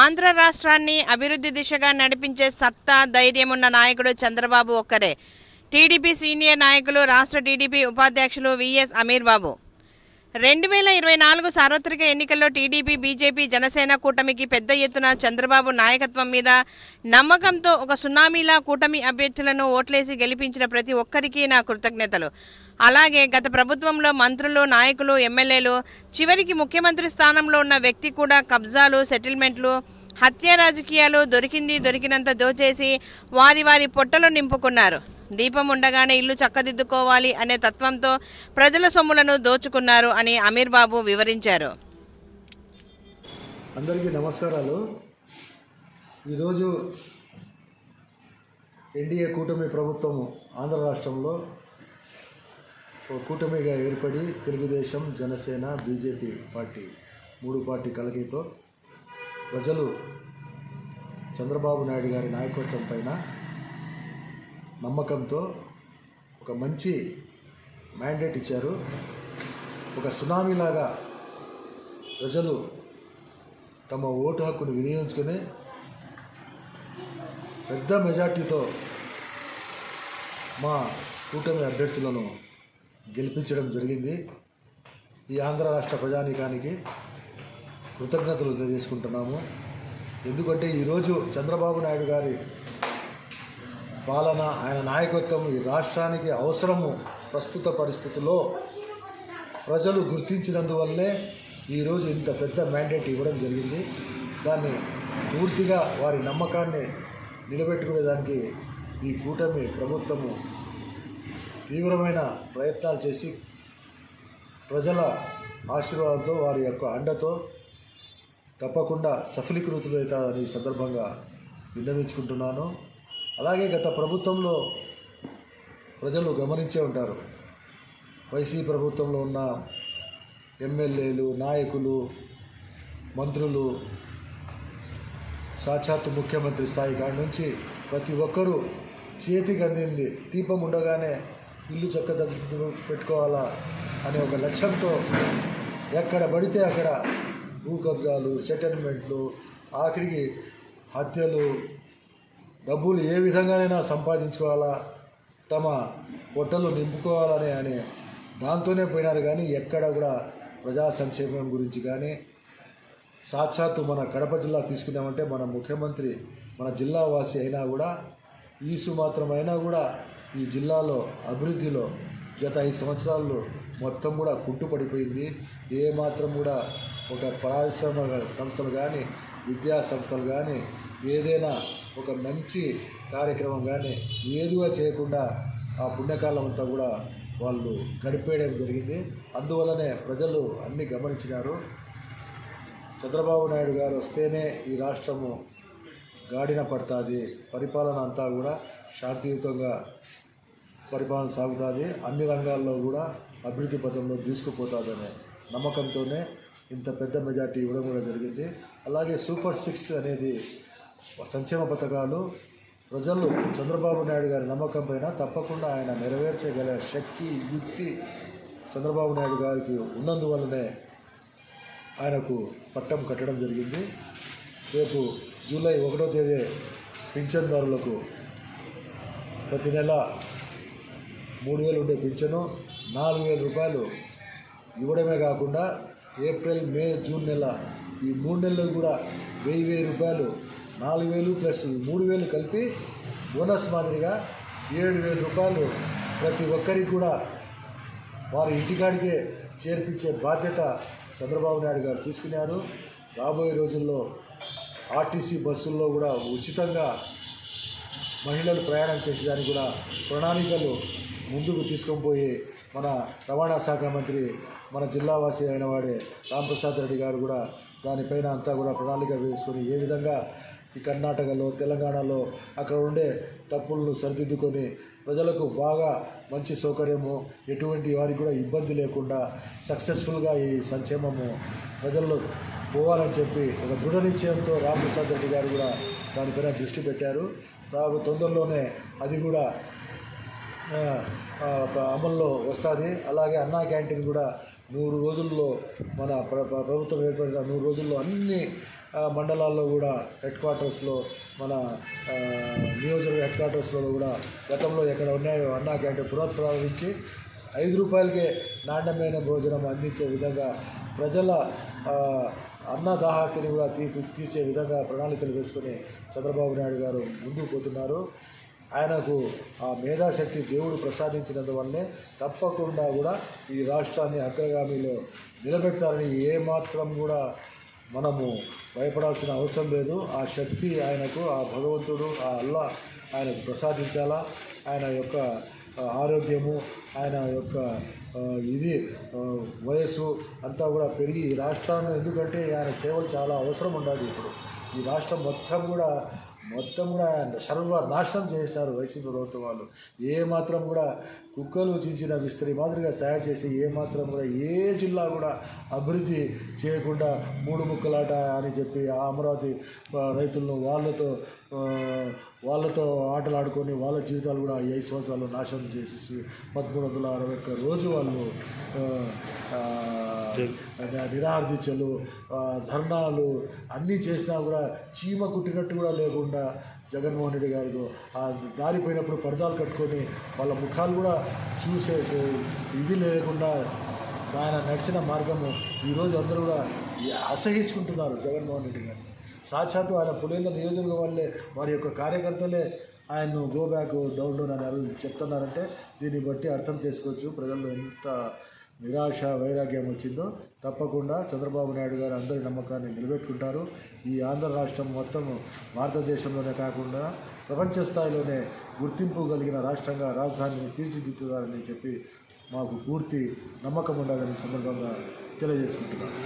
ఆంధ్ర రాష్ట్రాన్ని అభివృద్ధి దిశగా నడిపించే సత్తా, ధైర్యం ఉన్న నాయకుడు చంద్రబాబు ఒక్కరే. టీడీపీ సీనియర్ నాయకులు, రాష్ట్ర టీడీపీ ఉపాధ్యక్షులు విఎస్ అమీర్ బాబు 2024 సార్వత్రిక ఎన్నికల్లో టీడీపీ, బీజేపీ, జనసేన కూటమికి పెద్ద ఎత్తున చంద్రబాబు నాయకత్వం మీద నమ్మకంతో ఒక సునామీలా కూటమి అభ్యర్థులను ఓట్లేసి గెలిపించిన ప్రతి ఒక్కరికి నా కృతజ్ఞతలు. అలాగే గత ప్రభుత్వంలో మంత్రులు, నాయకులు, ఎమ్మెల్యేలు, చివరికి ముఖ్యమంత్రి స్థానంలో ఉన్న వ్యక్తి కూడా కబ్జాలు, సెటిల్మెంట్లు, హత్య రాజకీయాలు దొరికినంత దోచేసి వారి పొట్టలు నింపుకున్నారు. దీపం ఉండగానే ఇల్లు చక్కదిద్దుకోవాలి అనే తత్వంతో ప్రజల సొమ్ములను దోచుకున్నారు అని అమీర్ బాబు వివరించారు. అందరికీ నమస్కారాలు. ఈరోజు ఎన్డీఏ కూటమి ప్రభుత్వం ఆంధ్ర రాష్ట్రంలో కూటమిగా ఏర్పడి Telugu Desam, Janasena, BJP party 3 party కలయికతో ప్రజలు చంద్రబాబు నాయుడు గారి నాయకత్వం పైన నమ్మకంతో ఒక మంచి మ్యాండేట్ ఇచ్చారు. ఒక సునామీలాగా ప్రజలు తమ ఓటు హక్కును వినియోగించుకొని పెద్ద మెజార్టీతో మా కూటమి అభ్యర్థులను గెలిపించడం జరిగింది. ఈ ఆంధ్ర రాష్ట్ర ప్రజానీకానికి కృతజ్ఞతలు తెలియజేసుకుంటున్నాము. ఎందుకంటే ఈరోజు చంద్రబాబు నాయుడు గారి పాలన, ఆయన నాయకత్వం ఈ రాష్ట్రానికి అవసరము. ప్రస్తుత పరిస్థితుల్లో ప్రజలు గుర్తించినందువల్లే ఈరోజు ఇంత పెద్ద మ్యాండేట్ ఇవ్వడం జరిగింది. దాన్ని పూర్తిగా వారి నమ్మకాన్ని నిలబెట్టుకునేదానికి ఈ కూటమి ప్రభుత్వము తీవ్రమైన ప్రయత్నాలు చేసి ప్రజల ఆశీర్వాదంతో, వారి యొక్క అండతో తప్పకుండా సఫలీకృతులవుతారని ఈ సందర్భంగా విన్నవించుకుంటున్నాను. అలాగే గత ప్రభుత్వంలో ప్రజలు గమనించే ఉంటారు. వైసీపీ ప్రభుత్వంలో ఉన్న ఎమ్మెల్యేలు, నాయకులు, మంత్రులు, సాక్షాత్తు ముఖ్యమంత్రి స్థాయి కాడి నుంచి ప్రతి ఒక్కరూ చేతికి అందింది దీపం ఉండగానే ఇల్లు చక్కదిద్దు పెట్టుకోవాలా అనే ఒక లక్ష్యంతో ఎక్కడ పడితే అక్కడ భూ కబ్జాలు, సెటిల్మెంట్లు, ఆఖరికి హత్యలు, డబ్బులు ఏ విధంగానైనా సంపాదించుకోవాలా, తమ పొట్టలు నింపుకోవాలని అనే దాంతోనే పోయినారు. కానీ ఎక్కడ కూడా ప్రజా సంక్షేమం గురించి కానీ, సాక్షాత్తు మన కడప జిల్లా తీసుకున్నామంటే మన ముఖ్యమంత్రి మన జిల్లా వాసి అయినా కూడా ఈసు మాత్రమైనా కూడా ఈ జిల్లాలో అభివృద్ధిలో గత 5 సంవత్సరాల్లో మొత్తం కూడా కుంటుపడిపోయింది. ఏ మాత్రం కూడా ఒక పారిశ్రామిక సంస్థలు కానీ, విద్యా సంస్థలు కానీ, ఏదైనా ఒక మంచి కార్యక్రమం కానీ ఏదిగా చేయకుండా ఆ పుణ్యకాలం అంతా కూడా వాళ్ళు గడిపేయడం జరిగింది. అందువల్లనే ప్రజలు అన్నీ గమనించినారు. చంద్రబాబు నాయుడు గారు వస్తేనే ఈ రాష్ట్రము గాడిన పడుతుంది, పరిపాలన అంతా కూడా శాంతియుతంగా పరిపాలన సాగుతుంది, అన్ని రంగాల్లో కూడా అభివృద్ధి పథంలో దూసుకుపోతుందనే నమ్మకంతోనే ఇంత పెద్ద మెజార్టీ ఇవ్వడం కూడా జరిగింది. అలాగే సూపర్ 6 అనేది సంక్షేమ పథకాలు ప్రజలు చంద్రబాబు నాయుడు గారి నమ్మకం పైన తప్పకుండా ఆయన నెరవేర్చగల శక్తి, యుక్తి చంద్రబాబు నాయుడు గారికి ఉన్నందువల్లనే ఆయనకు పట్టం కట్టడం జరిగింది. రేపు జూలై 1వ తేదీ పింఛన్దారులకు ప్రతి నెల 3,000 ఉండే పింఛను 4,000 రూపాయలు ఇవ్వడమే కాకుండా ఏప్రిల్, మే, జూన్ నెల ఈ 3 నెలలు కూడా 1,000 రూపాయలు, 4,000 ప్లస్ 3,000 కలిపి బోనస్ మాదిరిగా 7,000 రూపాయలు ప్రతి ఒక్కరికి కూడా వారి ఇంటికాడికే చేర్పించే బాధ్యత చంద్రబాబు నాయుడు గారు తీసుకున్నారు. రాబోయే రోజుల్లో ఆర్టీసీ బస్సుల్లో కూడా ఉచితంగా మహిళలు ప్రయాణం చేసేదానికి కూడా ప్రణాళికలు ముందుకు తీసుకొని పోయి మన రవాణా శాఖ మంత్రి, మన జిల్లావాసి అయిన వాడే రాంప్రసాద్ రెడ్డి గారు కూడా దానిపైన అంతా కూడా ప్రణాళిక వేసుకొని ఏ విధంగా ఈ కర్ణాటకలో, తెలంగాణలో అక్కడ ఉండే తప్పులను సరిదిద్దుకొని ప్రజలకు బాగా మంచి సౌకర్యము, ఎటువంటి వారికి కూడా ఇబ్బంది లేకుండా సక్సెస్ఫుల్గా ఈ సంక్షేమము ప్రజల్లో పోవాలని చెప్పి ఒక దృఢ నిశ్చయంతో రాంప్రసాద్ రెడ్డి గారు కూడా దానిపైన దృష్టి పెట్టారు. తొందరలోనే అది కూడా అమల్లో వస్తుంది. అలాగే అన్నా క్యాంటీన్ కూడా 100 రోజుల్లో మన ప్రభుత్వం ఏర్పడిన 100 రోజుల్లో అన్ని మండలాల్లో కూడా హెడ్ క్వార్టర్స్లో మన నియోజకవర్గ హెడ్ క్వార్టర్స్లో కూడా గతంలో ఎక్కడ ఉన్నాయో అన్నా క్యాంటీన్ పునఃప్రారంభించి 5 రూపాయలకే నాణ్యమైన భోజనం అందించే విధంగా ప్రజల అన్నదాహార్తిని కూడా తీర్చే విధంగా ప్రణాళికలు వేసుకొని చంద్రబాబు నాయుడు గారు ముందుకు పోతున్నారు. ఆయనకు ఆ మేధాశక్తి దేవుడు ప్రసాదించినందువల్లే తప్పకుండా కూడా ఈ రాష్ట్రాన్ని అగ్రగామిలో నిలబెడతారని ఏమాత్రం కూడా మనము భయపడాల్సిన అవసరం లేదు. ఆ శక్తి ఆయనకు, ఆ భగవంతుడు, ఆ అల్లా ఆయనకు ప్రసాదించాలా. ఆయన యొక్క ఆరోగ్యము, ఆయన యొక్క వయస్సు అంతా కూడా పెరిగి ఈ రాష్ట్రాన్ని, ఎందుకంటే ఆయన సేవలు చాలా అవసరం ఉండాలి. ఇప్పుడు ఈ రాష్ట్రం మొత్తం కూడా సర్వనాశనం చేస్తారు వైసీపీ ప్రభుత్వం వాళ్ళు. ఏమాత్రం కూడా కుక్కలు చించిన విస్తరి మాదిరిగా తయారు చేసి ఏమాత్రం కూడా ఏ జిల్లా కూడా అభివృద్ధి చేయకుండా 3 ముక్కలాట అని చెప్పి ఆ అమరావతి రైతులను వాళ్ళతో ఆటలు ఆడుకొని వాళ్ళ జీవితాలు కూడా 5 సంవత్సరాలు నాశనం చేసేసి 1361 రోజు వాళ్ళు నిరాహార దీక్షలు, ధర్నాలు అన్నీ చేసినా కూడా చీమ కుట్టినట్టు కూడా లేకుండా జగన్మోహన్ రెడ్డి గారు ఆ దారిపోయినప్పుడు పరదాలు కట్టుకొని వాళ్ళ ముఖాలు కూడా చూసేసి ఇది లేకుండా ఆయన నడిచిన మార్గము ఈరోజు అందరూ కూడా అసహించుకుంటున్నారు జగన్మోహన్ రెడ్డి గారిని. సాక్షాత్తు ఆయన పులేళ్ళ నియోజకవర్గం వల్లే వారి యొక్క కార్యకర్తలే ఆయన్ను గో బ్యాక్ డౌన్ అని చెప్తున్నారంటే దీన్ని బట్టి అర్థం చేసుకోవచ్చు ప్రజల్లో ఎంత నిరాశ వైరాగ్యం వచ్చిందో. తప్పకుండా చంద్రబాబు నాయుడు గారు అందరి నమ్మకాన్ని నిలబెట్టుకుంటారు. ఈ ఆంధ్ర రాష్ట్రం మొత్తం భారతదేశంలోనే కాకుండా ప్రపంచ స్థాయిలోనే గుర్తింపు కలిగిన రాష్ట్రంగా రాజధానిని తీర్చిదిద్దుతారని చెప్పి మాకు పూర్తి నమ్మకం ఉండాలని సందర్భంగా తెలియజేసుకుంటున్నాను.